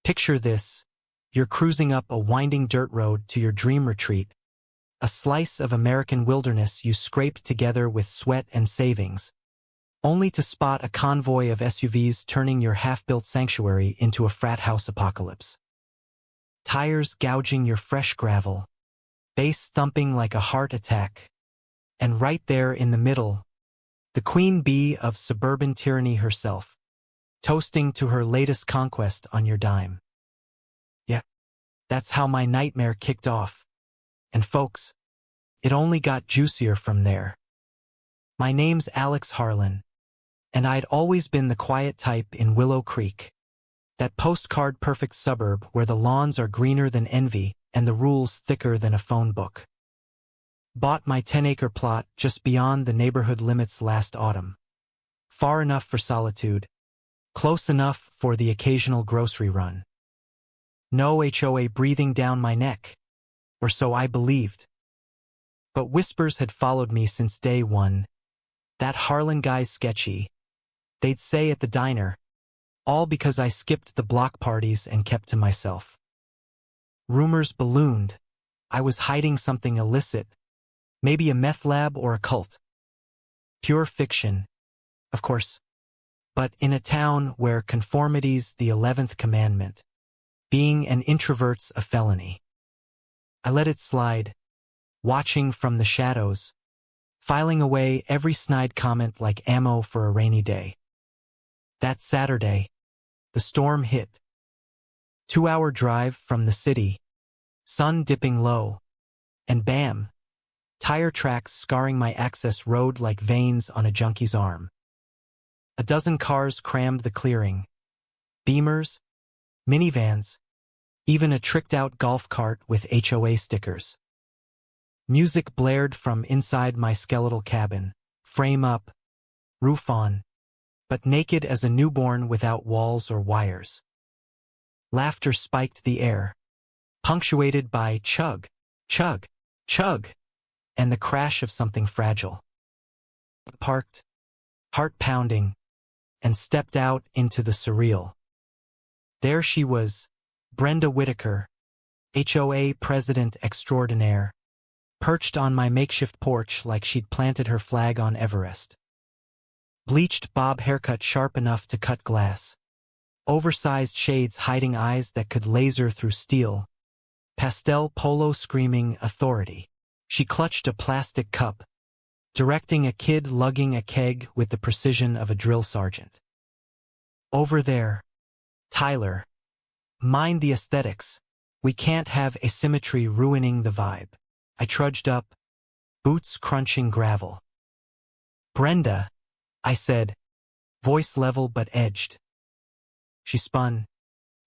Picture this. You're cruising up a winding dirt road to your dream retreat, a slice of American wilderness you scraped together with sweat and savings, only to spot a convoy of SUVs turning your half-built sanctuary into a frat house apocalypse. Tires gouging your fresh gravel, bass thumping like a heart attack, and right there in the middle, the queen bee of suburban tyranny herself, toasting to her latest conquest on your dime. Yeah, that's how my nightmare kicked off. And folks, it only got juicier from there. My name's Alex Harlan, and I'd always been the quiet type in Willow Creek, that postcard-perfect suburb where the lawns are greener than envy and the rules thicker than a phone book. Bought my 10-acre plot just beyond the neighborhood limits last autumn. Far enough for solitude, close enough for the occasional grocery run. No HOA breathing down my neck, or so I believed. But whispers had followed me since day one. That Harlan guy's sketchy, they'd say at the diner, all because I skipped the block parties and kept to myself. Rumors ballooned. I was hiding something illicit, maybe a meth lab or a cult. Pure fiction, of course, but in a town where conformity's the 11th commandment, being an introvert's a felony. I let it slide, watching from the shadows, filing away every snide comment like ammo for a rainy day. That Saturday, the storm hit. 2-hour drive from the city, sun dipping low, and bam, tire tracks scarring my access road like veins on a junkie's arm. A dozen cars crammed the clearing. Beamers, minivans, even a tricked-out golf cart with HOA stickers. Music blared from inside my skeletal cabin, frame up, roof on, but naked as a newborn without walls or wires. Laughter spiked the air, punctuated by chug, chug, chug, and the crash of something fragile. Parked, heart pounding, and stepped out into the surreal. There she was, Brenda Whitaker, HOA President Extraordinaire, perched on my makeshift porch like she'd planted her flag on Everest. Bleached bob haircut sharp enough to cut glass. Oversized shades hiding eyes that could laser through steel. Pastel polo screaming authority. She clutched a plastic cup, directing a kid lugging a keg with the precision of a drill sergeant. Over there, Tyler. Mind the aesthetics. We can't have asymmetry ruining the vibe. I trudged up, boots crunching gravel. Brenda, I said, voice level but edged. She spun,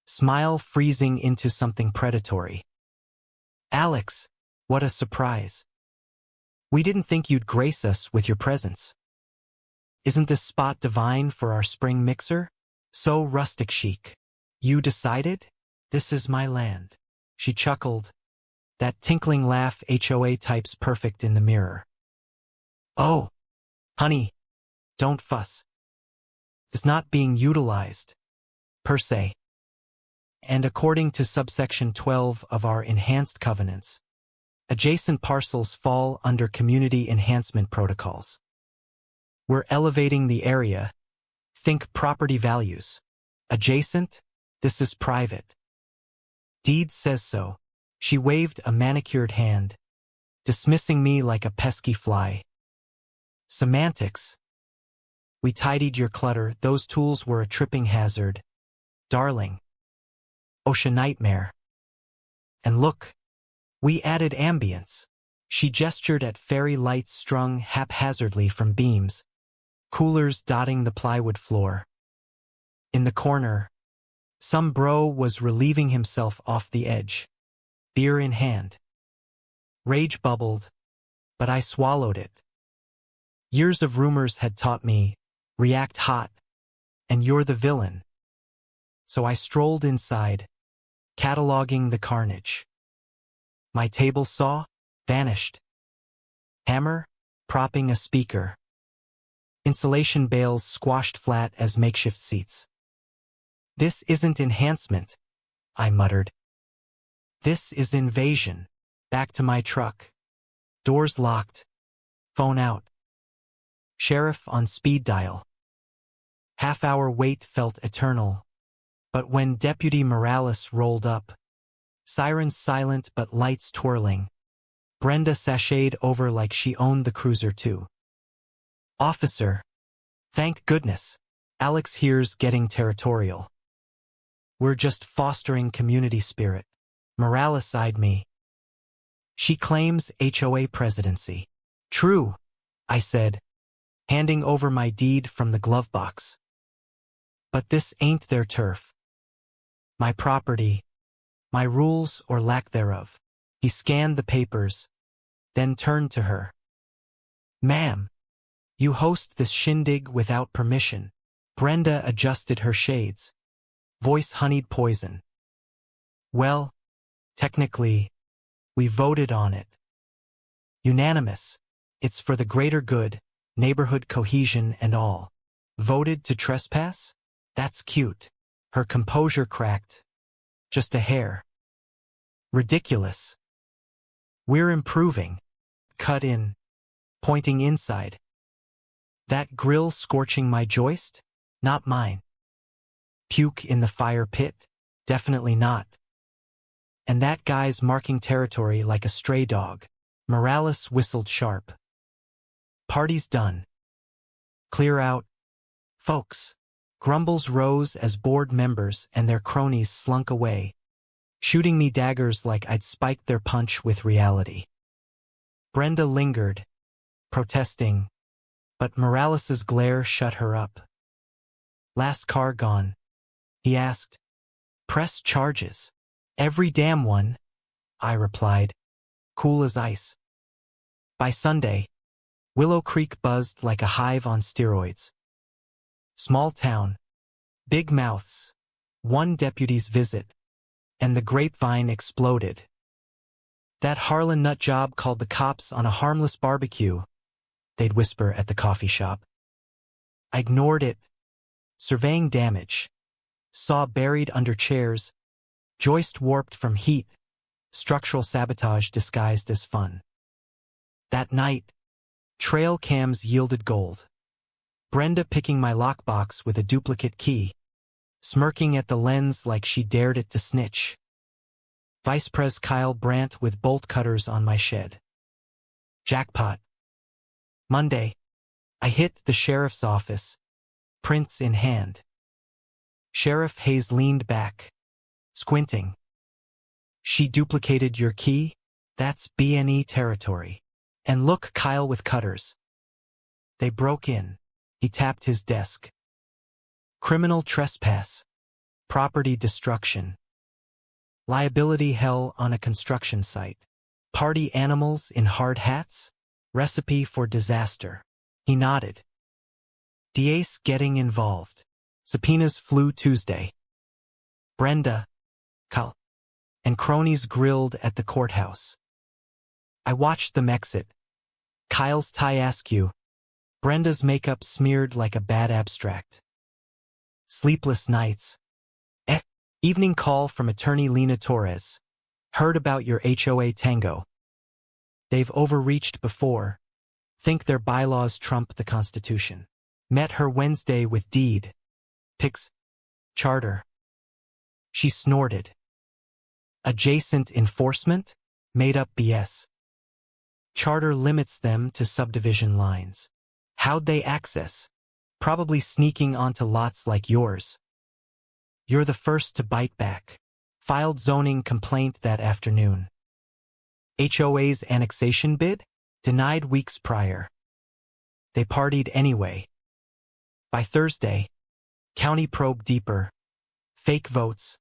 smile freezing into something predatory. Alex, what a surprise. We didn't think you'd grace us with your presence. Isn't this spot divine for our spring mixer? So rustic chic. You decided? This is my land. She chuckled, that tinkling laugh HOA types perfect in the mirror. Oh, honey, don't fuss. It's not being utilized, per se. And according to subsection 12 of our enhanced covenants, adjacent parcels fall under community enhancement protocols. We're elevating the area. Think property values. Adjacent? This is private. Deed says so. She waved a manicured hand, dismissing me like a pesky fly. Semantics. We tidied your clutter. Those tools were a tripping hazard. Darling. Ocean nightmare. And look, we added ambience. She gestured at fairy lights strung haphazardly from beams, coolers dotting the plywood floor. In the corner, some bro was relieving himself off the edge, beer in hand. Rage bubbled, but I swallowed it. Years of rumors had taught me, react hot, and you're the villain. So I strolled inside, cataloging the carnage. My table saw, vanished. Hammer, propping a speaker. Insulation bales squashed flat as makeshift seats. This isn't enhancement, I muttered. This is invasion. Back to my truck. Doors locked. Phone out. Sheriff on speed dial. Half-hour wait felt eternal. But when Deputy Morales rolled up, sirens silent but lights twirling, Brenda sashayed over like she owned the cruiser too. Officer. Thank goodness. Alex here's getting territorial. We're just fostering community spirit. Morales eyed me. She claims HOA presidency. True, I said, handing over my deed from the glove box. But this ain't their turf. My property, my rules or lack thereof. He scanned the papers, then turned to her. Ma'am, you host this shindig without permission. Brenda adjusted her shades. Voice honeyed poison. Well, technically, we voted on it. Unanimous. It's for the greater good, neighborhood cohesion and all. Voted to trespass? That's cute. Her composure cracked. Just a hair. Ridiculous. We're improving. Cut in. Pointing inside. That grill scorching my joist? Not mine. Puke in the fire pit? Definitely not. And that guy's marking territory like a stray dog. Morales whistled sharp. Party's done. Clear out. Folks. Grumbles rose as board members and their cronies slunk away, shooting me daggers like I'd spiked their punch with reality. Brenda lingered, protesting, but Morales's glare shut her up. Last car gone. He asked. Press charges. Every damn one, I replied, cool as ice. By Sunday, Willow Creek buzzed like a hive on steroids. Small town, big mouths, one deputy's visit, and the grapevine exploded. That Harlan nut job called the cops on a harmless barbecue, they'd whisper at the coffee shop. I ignored it, surveying damage, saw buried under chairs, joist warped from heat, structural sabotage disguised as fun. That night, trail cams yielded gold. Brenda picking my lockbox with a duplicate key, smirking at the lens like she dared it to snitch. Vice Pres Kyle Brandt with bolt cutters on my shed. Jackpot. Monday, I hit the sheriff's office, prints in hand. Sheriff Hayes leaned back, squinting. She duplicated your key? That's B&E territory. And look, Kyle with cutters. They broke in. He tapped his desk. Criminal trespass. Property destruction. Liability hell on a construction site. Party animals in hard hats? Recipe for disaster. He nodded. DA's getting involved. Subpoenas flew Tuesday. Brenda, Kyle, and cronies grilled at the courthouse. I watched them exit. Kyle's tie askew. Brenda's makeup smeared like a bad abstract. Sleepless nights. Evening call from attorney Lena Torres. Heard about your HOA tango. They've overreached before. Think their bylaws trump the Constitution. Met her Wednesday with deed. Pics. Charter. She snorted. Adjacent enforcement? Made up BS. Charter limits them to subdivision lines. How'd they access? Probably sneaking onto lots like yours. You're the first to bite back. Filed zoning complaint that afternoon. HOA's annexation bid? Denied weeks prior. They partied anyway. By Thursday, county probe deeper. Fake votes.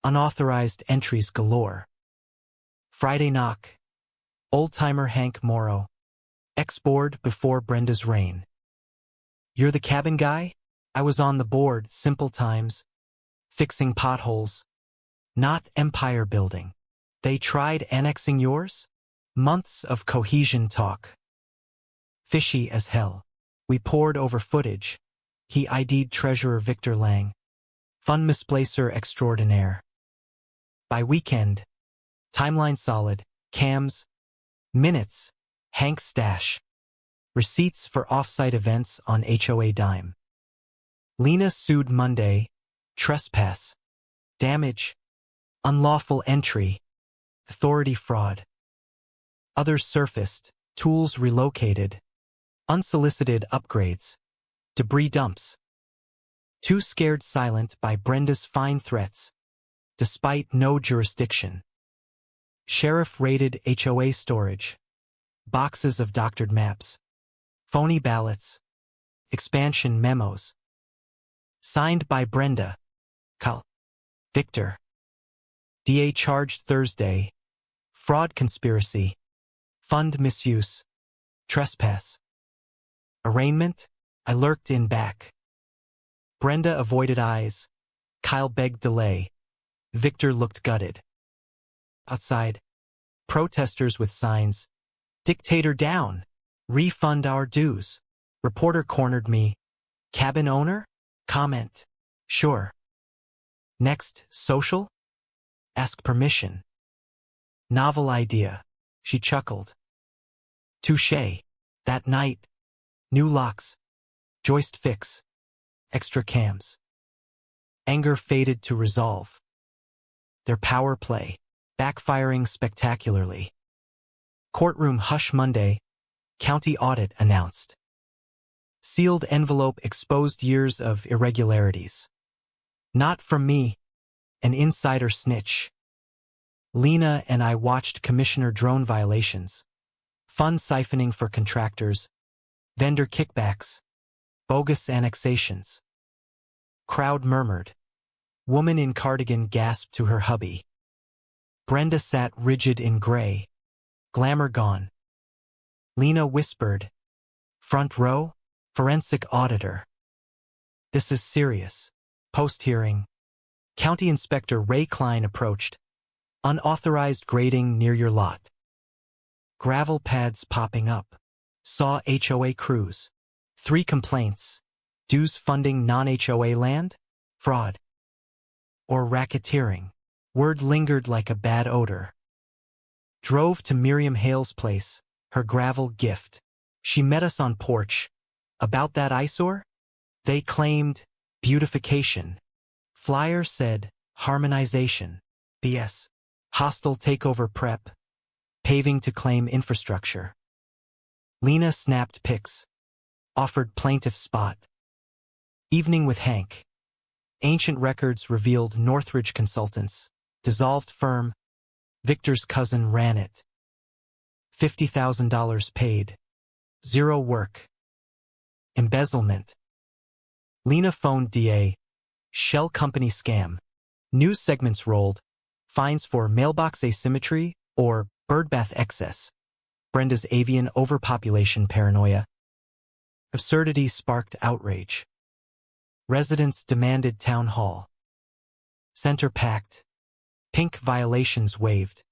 Unauthorized entries galore. Friday knock. Old-timer Hank Morrow. Ex-board before Brenda's reign. You're the cabin guy? I was on the board, simple times. Fixing potholes. Not empire building. They tried annexing yours? Months of cohesion talk. Fishy as hell. We pored over footage. He ID'd Treasurer Victor Lang. Fun misplacer extraordinaire. By weekend, timeline solid, cams, minutes, Hank stash, receipts for off-site events on HOA dime. Lena sued Monday, trespass, damage, unlawful entry, authority fraud. Others surfaced, tools relocated, unsolicited upgrades, debris dumps. Too scared silent by Brenda's fine threats, despite no jurisdiction. Sheriff raided HOA storage, boxes of doctored maps, phony ballots, expansion memos. Signed by Brenda, Cal, Victor. DA charged Thursday, fraud conspiracy, fund misuse, trespass. Arraignment, I lurked in back. Brenda avoided eyes, Kyle begged delay, Victor looked gutted. Outside, protesters with signs, dictator down, refund our dues. Reporter cornered me, cabin owner? Comment, sure. Next, social? Ask permission. Novel idea, she chuckled. Touché. That night, new locks, joist fix, extra cams. Anger faded to resolve. Their power play, backfiring spectacularly. Courtroom hush Monday, county audit announced. Sealed envelope exposed years of irregularities. Not from me, an insider snitch. Lena and I watched commissioner drone violations, fund siphoning for contractors, vendor kickbacks, bogus annexations. Crowd murmured. Woman in cardigan gasped to her hubby. Brenda sat rigid in gray, glamour gone. Lena whispered, front row? Forensic auditor. This is serious. Post-hearing. County Inspector Ray Klein approached. Unauthorized grading near your lot. Gravel pads popping up. Saw HOA crews. 3 complaints. Dues funding non-HOA land? Fraud. Or racketeering. Word lingered like a bad odor. Drove to Miriam Hale's place, her gravel gift. She met us on porch. About that eyesore? They claimed beautification. Flyer said harmonization. BS. Hostile takeover prep. Paving to claim infrastructure. Lena snapped pics. Offered plaintiff spot. Evening with Hank. Ancient records revealed Northridge Consultants. Dissolved firm. Victor's cousin ran it. $50,000 paid. Zero work. Embezzlement. Lena phoned DA. Shell company scam. News segments rolled. Fines for mailbox asymmetry or birdbath excess. Brenda's avian overpopulation paranoia. Absurdity sparked outrage. Residents demanded town hall. Center packed. Pink violations waived.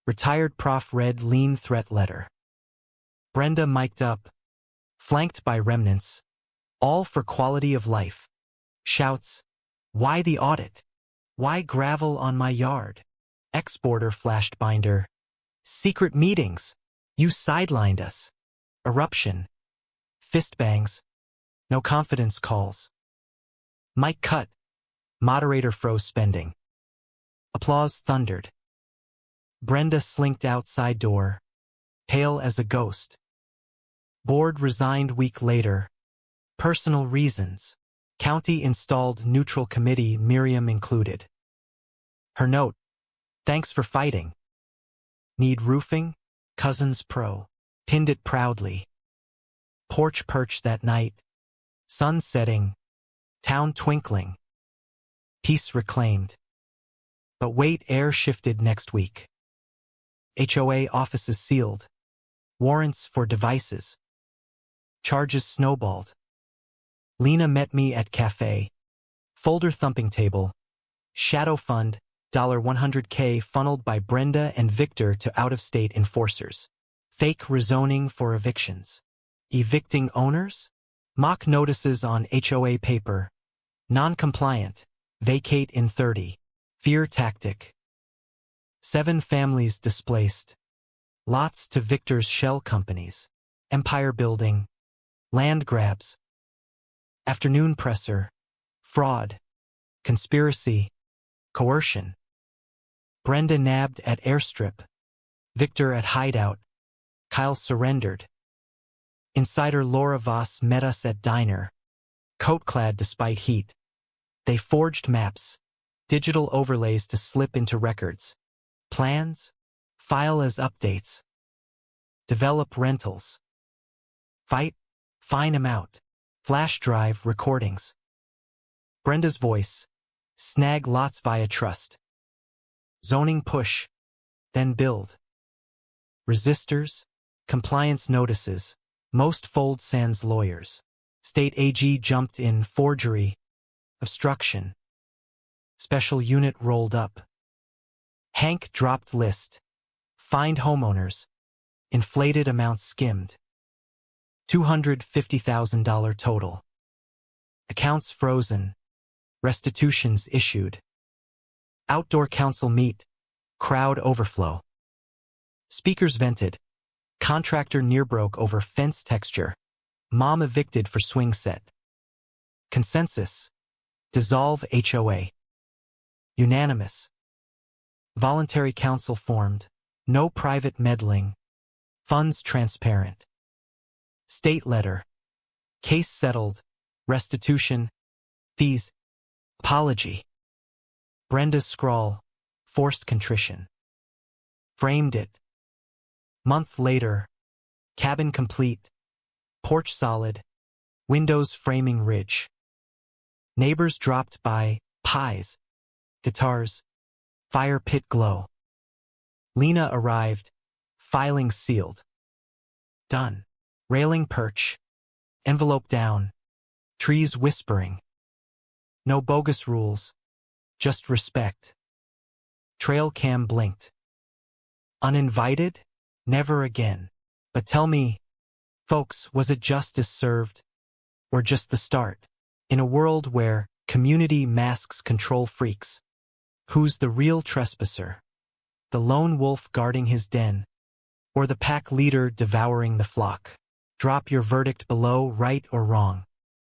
Retired prof read lean threat letter. Brenda mic'd up. Flanked by remnants, all for quality of life. Shouts, why the audit? Why gravel on my yard? Exporter flashed binder. Secret meetings. You sidelined us. Eruption. Fist bangs. No confidence calls. Mic cut. Moderator froze spending. Applause thundered. Brenda slinked outside door, pale as a ghost. Board resigned week later. Personal reasons. County installed neutral committee, Miriam included. Her note. Thanks for fighting. Need roofing? Cousins pro. Pinned it proudly. Porch perch that night. Sun setting. Town twinkling. Peace reclaimed. But wait, air shifted next week. HOA offices sealed. Warrants for devices. Charges snowballed. Lena met me at cafe. Folder thumping table. Shadow fund, $100K funneled by Brenda and Victor to out-of-state enforcers. Fake rezoning for evictions. Evicting owners? Mock notices on HOA paper. Non-compliant. Vacate in 30. Fear tactic. 7 families displaced. Lots to Victor's shell companies. Empire building. Land grabs. Afternoon presser. Fraud. Conspiracy. Coercion. Brenda nabbed at airstrip. Victor at hideout. Kyle surrendered. Insider Laura Voss met us at diner. Coat-clad despite heat. They forged maps. Digital overlays to slip into records. Plans? File as updates. Develop rentals. Fight? Fine amount. Flash drive recordings. Brenda's voice. Snag lots via trust. Zoning push. Then build. Resistors. Compliance notices. Most fold sans lawyers. State AG jumped in forgery. Obstruction. Special unit rolled up. Hank dropped list. Fined homeowners. Inflated amounts skimmed. $250,000 total. Accounts frozen. Restitutions issued. Outdoor council meet. Crowd overflow. Speakers vented. Contractor nearbroke over fence texture. Mom evicted for swing set. Consensus. Dissolve HOA. Unanimous. Voluntary council formed. No private meddling. Funds transparent. State letter. Case settled. Restitution. Fees. Apology. Brenda's scrawl. Forced contrition. Framed it. Month later. Cabin complete. Porch solid. Windows framing ridge. Neighbors dropped by. Pies. Guitars. Fire pit glow. Lena arrived. Filing sealed. Done. Railing perch. Envelope down. Trees whispering. No bogus rules. Just respect. Trail cam blinked. Uninvited? Never again. But tell me, folks, was it justice served? Or just the start? In a world where community masks control freaks, who's the real trespasser? The lone wolf guarding his den? Or the pack leader devouring the flock? Drop your verdict below, right or wrong.